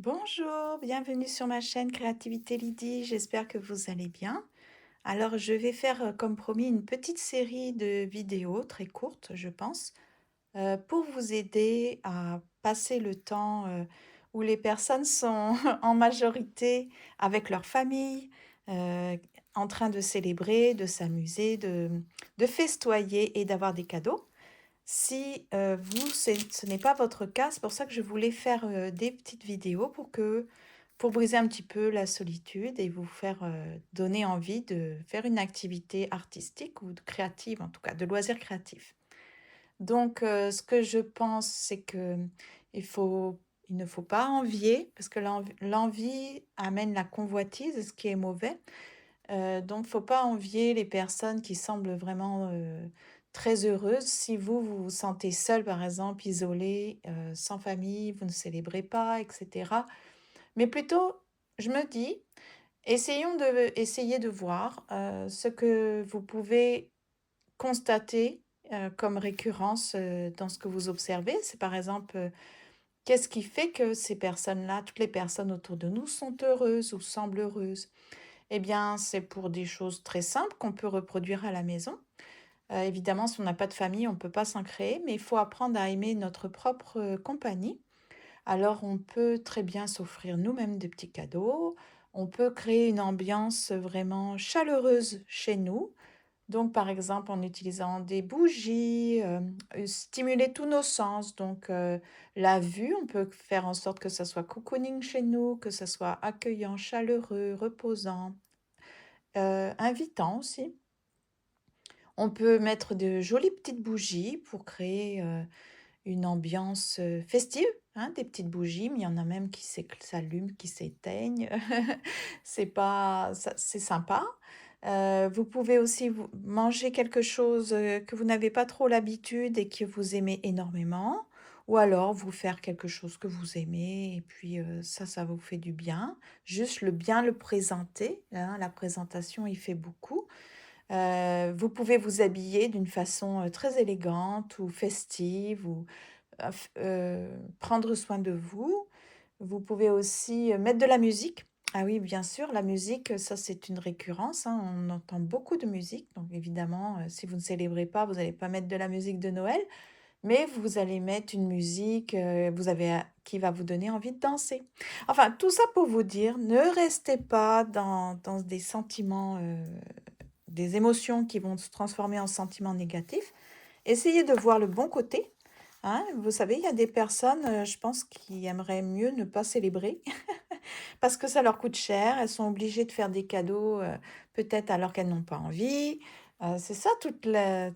Bonjour, bienvenue sur ma chaîne Créativité Lydie, j'espère que vous allez bien. Alors je vais faire comme promis une petite série de vidéos très courtes, je pense, pour vous aider à passer le temps où les personnes sont en majorité avec leur famille, euh, en train de célébrer, de s'amuser, de festoyer et d'avoir des cadeaux. Si vous, ce n'est pas votre cas, c'est pour ça que je voulais faire des petites vidéos pour briser un petit peu la solitude et vous faire donner envie de faire une activité artistique ou créative, en tout cas de loisirs créatifs. Donc, ce que je pense, c'est que il faut, il ne faut pas envier, parce que l'envie amène la convoitise, ce qui est mauvais. Donc, faut pas envier les personnes qui semblent vraiment très heureuses. Si vous, vous vous sentez seul, par exemple, isolé, sans famille, vous ne célébrez pas, etc. Mais plutôt, je me dis, essayer de voir ce que vous pouvez constater comme récurrence dans ce que vous observez. C'est par exemple, qu'est-ce qui fait que ces personnes-là, toutes les personnes autour de nous, sont heureuses ou semblent heureuses? Eh bien, c'est pour des choses très simples qu'on peut reproduire à la maison. Évidemment, si on n'a pas de famille, on ne peut pas s'en créer, mais il faut apprendre à aimer notre propre compagnie. Alors, on peut très bien s'offrir nous-mêmes des petits cadeaux. On peut créer une ambiance vraiment chaleureuse chez nous. Donc, par exemple, en utilisant des bougies, stimuler tous nos sens. Donc, la vue, on peut faire en sorte que ça soit cocooning chez nous, que ça soit accueillant, chaleureux, reposant, invitant aussi. On peut mettre de jolies petites bougies pour créer une ambiance festive, hein, des petites bougies, mais il y en a même qui s'allument, qui s'éteignent. C'est sympa. Vous pouvez aussi manger quelque chose que vous n'avez pas trop l'habitude et que vous aimez énormément. Ou alors vous faire quelque chose que vous aimez et puis ça vous fait du bien. Juste bien le présenter, hein, la présentation, il fait beaucoup. Vous pouvez vous habiller d'une façon, très élégante ou festive ou, prendre soin de vous. Vous pouvez aussi, mettre de la musique. Ah oui, bien sûr, la musique, ça c'est une récurrence, hein, on entend beaucoup de musique, donc évidemment, si vous ne célébrez pas, vous n'allez pas mettre de la musique de Noël, mais vous allez mettre une musique, qui va vous donner envie de danser. Enfin, tout ça pour vous dire, ne restez pas dans des sentiments, des émotions qui vont se transformer en sentiments négatifs. Essayez de voir le bon côté. Hein. Vous savez, il y a des personnes, je pense, qui aimeraient mieux ne pas célébrer parce que ça leur coûte cher. Elles sont obligées de faire des cadeaux, peut-être alors qu'elles n'ont pas envie. C'est ça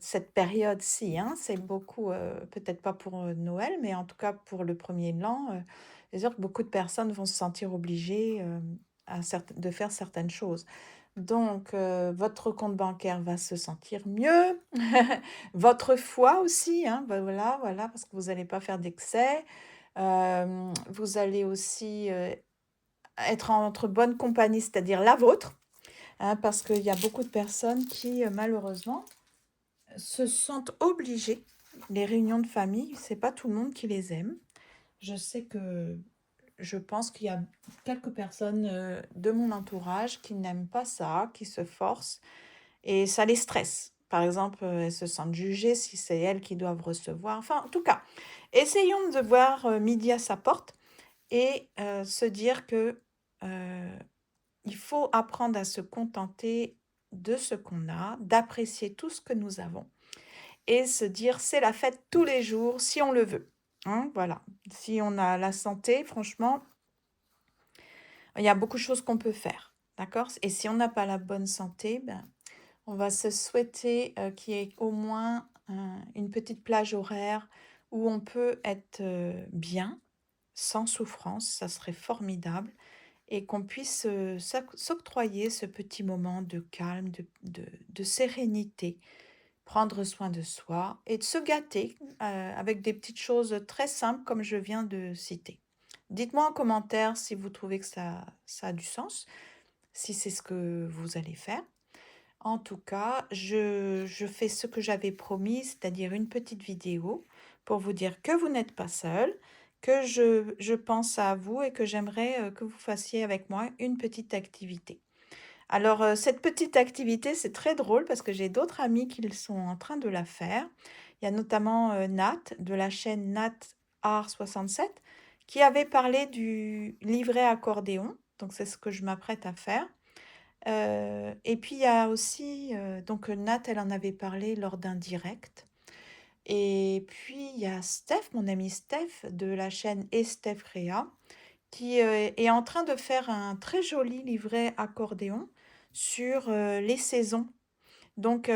cette période-ci. Hein. C'est beaucoup, peut-être pas pour Noël, mais en tout cas pour le premier de l'an. C'est sûr que beaucoup de personnes vont se sentir obligées de faire certaines choses. Donc, votre compte bancaire va se sentir mieux, votre foi aussi, hein, voilà, voilà, parce que vous allez pas faire d'excès. Vous allez aussi, être entre bonne compagnie, c'est-à-dire la vôtre, hein, parce qu'il y a beaucoup de personnes qui, malheureusement, se sentent obligées. Les réunions de famille, c'est pas tout le monde qui les aime. Je sais que je pense qu'il y a quelques personnes, de mon entourage qui n'aiment pas ça, qui se forcent et ça les stresse. Par exemple, elles se sentent jugées si c'est elles qui doivent recevoir. Enfin, en tout cas, essayons de voir midi à sa porte et se dire que il faut apprendre à se contenter de ce qu'on a, d'apprécier tout ce que nous avons et se dire c'est la fête tous les jours si on le veut. Hein, voilà. Si on a la santé, franchement, il y a beaucoup de choses qu'on peut faire. D'accord? Et si on n'a pas la bonne santé, ben, on va se souhaiter qu'il y ait au moins une petite plage horaire où on peut être bien, sans souffrance, ça serait formidable, et qu'on puisse s'octroyer ce petit moment de calme, de sérénité, prendre soin de soi et de se gâter avec des petites choses très simples comme je viens de citer. Dites-moi en commentaire si vous trouvez que ça a du sens, si c'est ce que vous allez faire. En tout cas, je fais ce que j'avais promis, c'est-à-dire une petite vidéo pour vous dire que vous n'êtes pas seul, que je pense à vous et que j'aimerais que vous fassiez avec moi une petite activité. Alors, cette petite activité, c'est très drôle parce que j'ai d'autres amis qui sont en train de la faire. Il y a notamment Nat de la chaîne Nat Art 67 qui avait parlé du livret accordéon. Donc, c'est ce que je m'apprête à faire. Et puis, il y a aussi, donc Nat, elle en avait parlé lors d'un direct. Et puis, il y a Steph, mon ami Steph, de la chaîne Et Steph Réa, qui est en train de faire un très joli livret accordéon sur les saisons. Donc,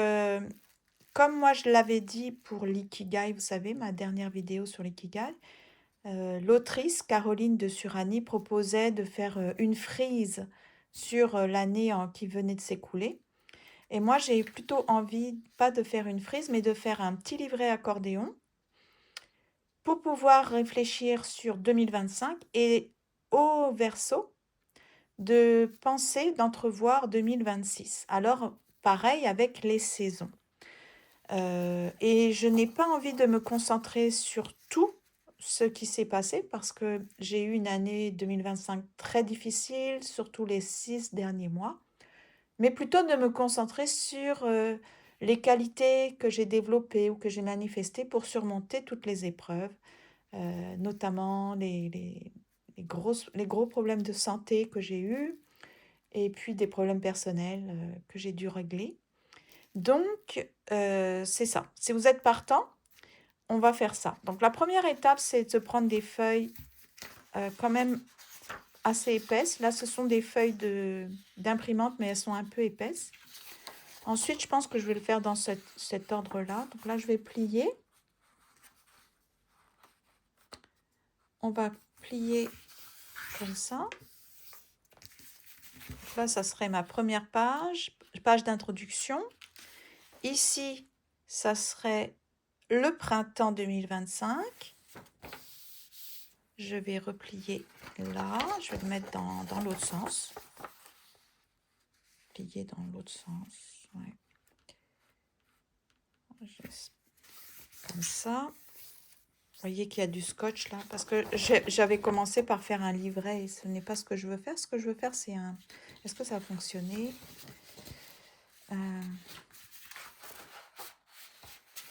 comme moi je l'avais dit pour l'ikigai, vous savez, ma dernière vidéo sur l'ikigai, l'autrice Caroline de Surani proposait de faire une frise sur l'année qui venait de s'écouler. Et moi, j'ai plutôt envie, pas de faire une frise, mais de faire un petit livret accordéon pour pouvoir réfléchir sur 2025 et au verso, de penser, d'entrevoir 2026. Alors, pareil avec les saisons. Et je n'ai pas envie de me concentrer sur tout ce qui s'est passé parce que j'ai eu une année 2025 très difficile, surtout les 6 derniers mois, mais plutôt de me concentrer sur les qualités que j'ai développées ou que j'ai manifestées pour surmonter toutes les épreuves, notamment les gros problèmes de santé que j'ai eus, et puis des problèmes personnels que j'ai dû régler. Donc, c'est ça. Si vous êtes partant, on va faire ça. Donc, la première étape, c'est de prendre des feuilles quand même assez épaisses. Là, ce sont des feuilles d'imprimante, mais elles sont un peu épaisses. Ensuite, je pense que je vais le faire dans cet ordre-là. Donc là, je vais plier. On va plier comme ça. Donc là, ça serait ma première page d'introduction. Ici, ça serait le printemps 2025. Je vais replier là. Je vais le mettre dans l'autre sens. Plier dans l'autre sens. Ouais. Comme ça. Vous voyez qu'il y a du scotch là. Parce que j'avais commencé par faire un livret et ce n'est pas ce que je veux faire. Ce que je veux faire, c'est un... Est-ce que ça a fonctionné?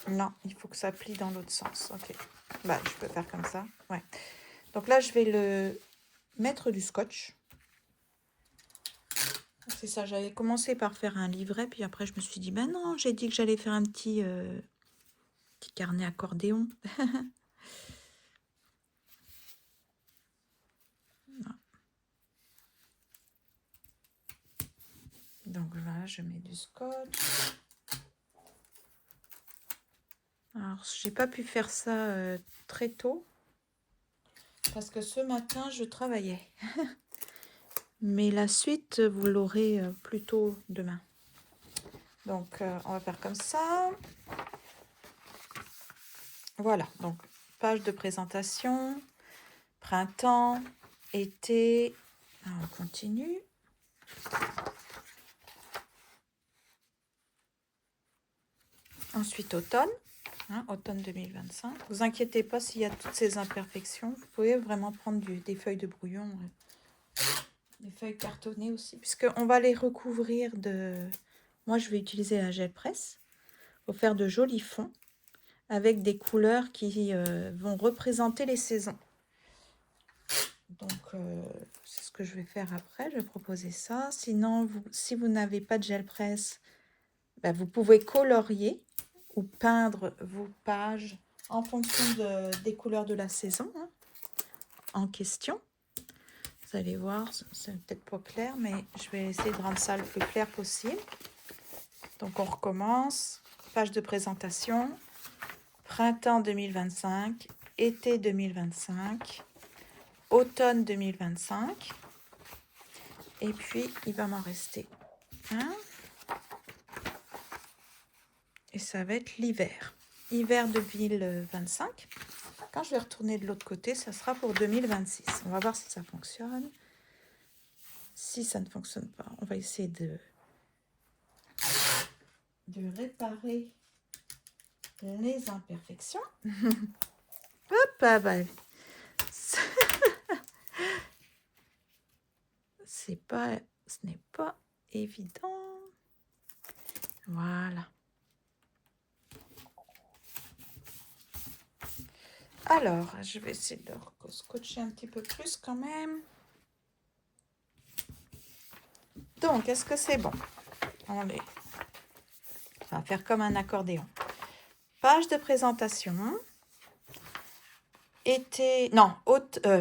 Non, il faut que ça plie dans l'autre sens. Ok. Bah, je peux faire comme ça. Ouais. Donc là, je vais le mettre du scotch. C'est ça, j'avais commencé par faire un livret, puis après je me suis dit, ben non, j'ai dit que j'allais faire un petit carnet accordéon. Donc là, je mets du scotch. Alors, j'ai pas pu faire ça très tôt, parce que ce matin, je travaillais. Mais la suite, vous l'aurez plutôt demain. Donc, on va faire comme ça. Voilà, donc page de présentation, printemps, été. Alors, on continue. Ensuite, automne, automne 2025. Ne vous inquiétez pas s'il y a toutes ces imperfections. Vous pouvez vraiment prendre des feuilles de brouillon, des feuilles cartonnées aussi, puisqu'on va les recouvrir de... Moi, je vais utiliser la gel presse pour faire de jolis fonds avec des couleurs qui vont représenter les saisons. Donc, c'est ce que je vais faire après. Je vais proposer ça. Sinon, si vous n'avez pas de gel presse, ben, vous pouvez colorier ou peindre vos pages en fonction des couleurs de la saison en question. Vous allez voir, c'est peut-être pas clair, mais je vais essayer de rendre ça le plus clair possible. Donc, on recommence. Page de présentation. Printemps 2025, été 2025, automne 2025. Et puis, il va m'en rester un. Et ça va être l'hiver. Hiver 2025. Quand je vais retourner de l'autre côté, ça sera pour 2026. On va voir si ça fonctionne. Si ça ne fonctionne pas, on va essayer de réparer les imperfections. Hop, bah, Ce n'est pas évident. Voilà. Alors, je vais essayer de scotcher un petit peu plus quand même. Donc, est-ce que c'est bon? On va faire comme un accordéon. Page de présentation.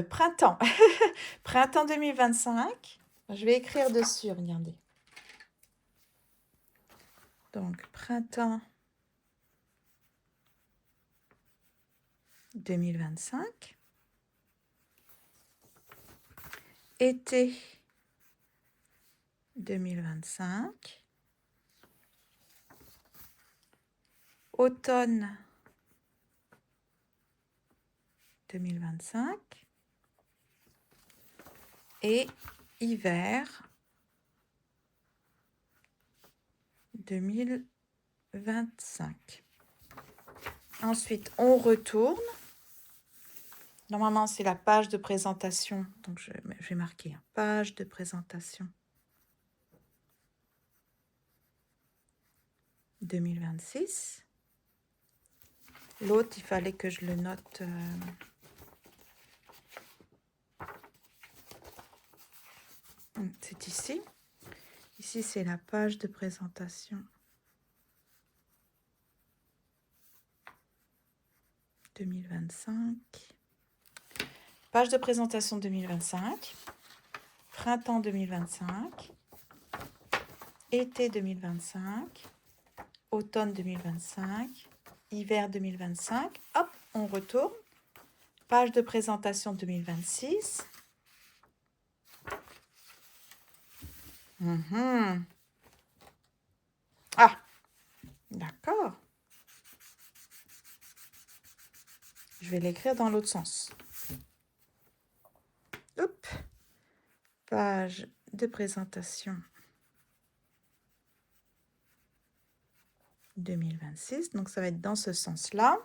Printemps. Printemps 2025. Je vais écrire dessus, regardez. Donc, printemps 2025. Été 2025. Automne 2025. Et hiver 2025. Ensuite, on retourne. Normalement, c'est la page de présentation. Donc, je vais marquer page de présentation 2026. L'autre, il fallait que je le note. C'est ici. Ici, c'est la page de présentation 2025. Page de présentation 2025. Printemps 2025. Été 2025. Automne 2025. Hiver 2025. Hop, on retourne. Page de présentation 2026. Ah, d'accord. Je vais l'écrire dans l'autre sens. Hop. Page de présentation 2026. Donc, ça va être dans ce sens-là.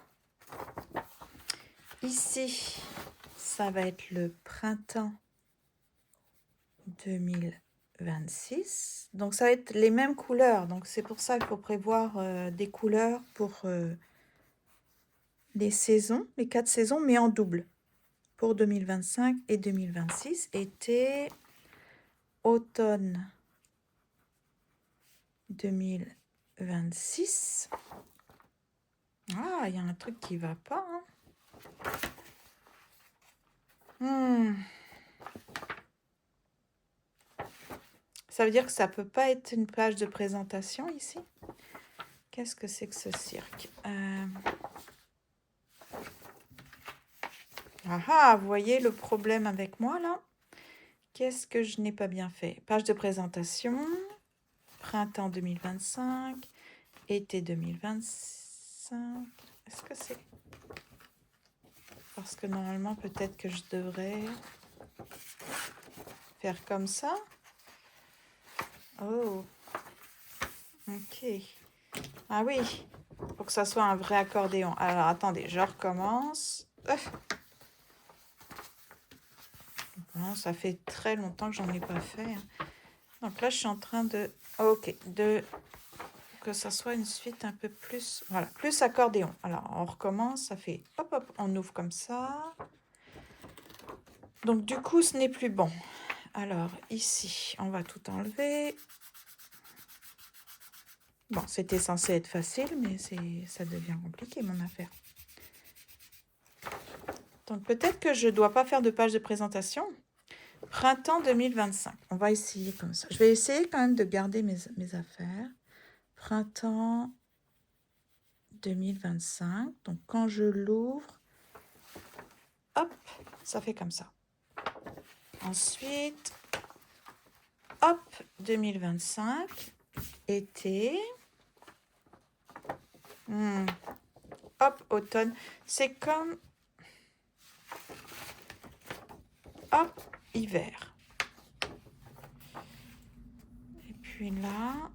Ici, ça va être le printemps 2026. Donc, ça va être les mêmes couleurs. Donc, c'est pour ça qu'il faut prévoir des couleurs pour les saisons, les 4 saisons, mais en double. Pour 2025 et 2026. Été, automne 2026. Ah, il y a un truc qui ne va pas. Ça veut dire que ça ne peut pas être une page de présentation ici. Qu'est-ce que c'est que ce cirque? Vous voyez le problème avec moi là? Qu'est-ce que je n'ai pas bien fait? Page de présentation, printemps 2025, été 2025. Est-ce que c'est... Parce que normalement, peut-être que je devrais faire comme ça. Oh, ok. Ah oui, faut que ça soit un vrai accordéon. Alors, attendez, je recommence. Bon, ça fait très longtemps que j'en ai pas fait. Donc là, je suis en train de... Ok, que ça soit une suite un peu plus... Voilà, plus accordéon. Alors, on recommence, ça fait... Hop, hop, on ouvre comme ça. Donc, du coup, ce n'est plus bon. Alors, ici, on va tout enlever. Bon, c'était censé être facile, mais ça devient compliqué, mon affaire. Donc, peut-être que je ne dois pas faire de page de présentation. Printemps 2025. On va essayer comme ça. Je vais essayer quand même de garder mes affaires. Printemps 2025. Donc, quand je l'ouvre, hop, ça fait comme ça. Ensuite, hop, 2025. Été. Hop, automne. C'est comme... Hop, hiver. Et puis là...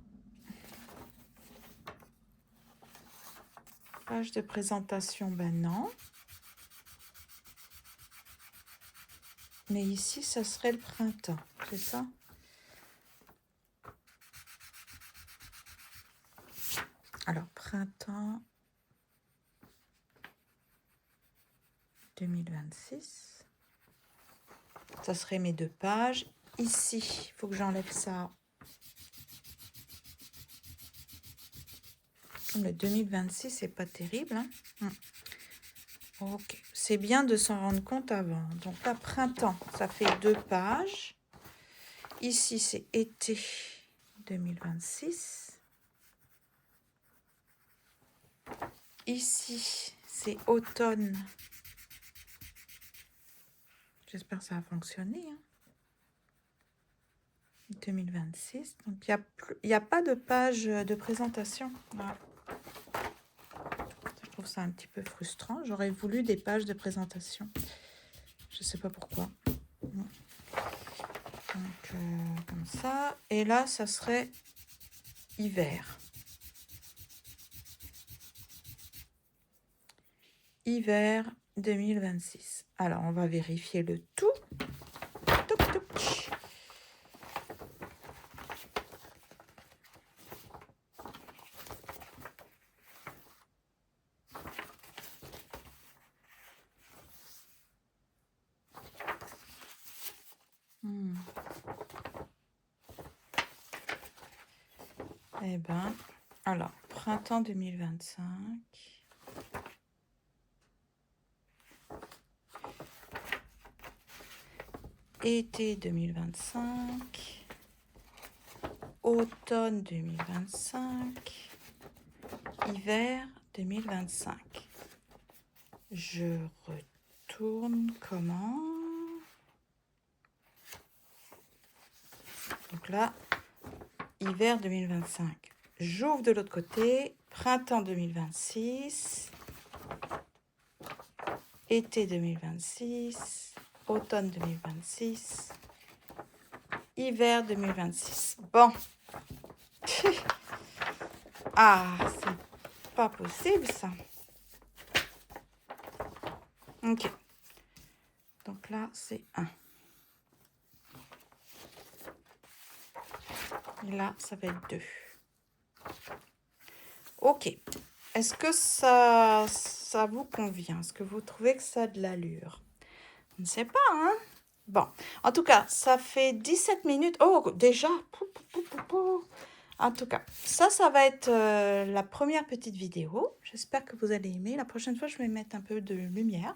Page de présentation, ben non. Mais ici, ça serait le printemps, c'est ça? Alors, printemps 2026. Ça serait mes 2 pages. Ici, il faut que j'enlève ça. Le 2026, c'est pas terrible, hein. Ok, c'est bien de s'en rendre compte avant. Donc là, printemps, ça fait 2 pages. Ici, c'est été 2026. Ici, c'est automne. J'espère que ça va fonctionner, hein. 2026. Donc, il y a pas de page de présentation. Voilà. Je trouve ça un petit peu frustrant. J'aurais voulu des pages de présentation. Je ne sais pas pourquoi. Donc, comme ça. Et là, ça serait hiver. Hiver 2026. Alors, on va vérifier le tout. Touc, touc. Eh ben, alors, printemps 2025. Été 2025. Automne 2025. Hiver 2025. Je retourne comment? Donc là, hiver 2025. J'ouvre de l'autre côté. Printemps 2026. Été 2026. Automne 2026. Hiver 2026. Bon. Ah, c'est pas possible ça. Ok. Donc là, c'est 1. Et là, ça va être 2. Ok. Est-ce que ça vous convient? Est-ce que vous trouvez que ça a de l'allure? Je ne sais pas, hein? Bon. En tout cas, ça fait 17 minutes. Oh, déjà. En tout cas, ça va être la première petite vidéo. J'espère que vous allez aimer. La prochaine fois, je vais mettre un peu de lumière.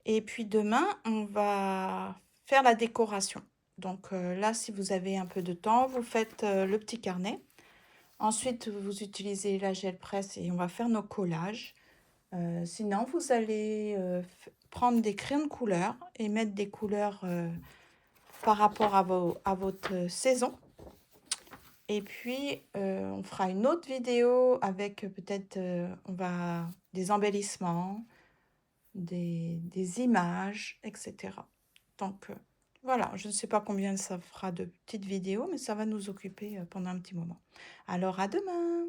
Et puis demain, on va faire la décoration. Donc là, si vous avez un peu de temps, vous faites le petit carnet. Ensuite, vous utilisez la gel presse et on va faire nos collages. Sinon, vous allez prendre des crayons de couleur et mettre des couleurs par rapport à votre saison. Et puis, on fera une autre vidéo avec peut-être des embellissements, des images, etc. Donc, voilà, je ne sais pas combien ça fera de petites vidéos, mais ça va nous occuper pendant un petit moment. Alors, à demain!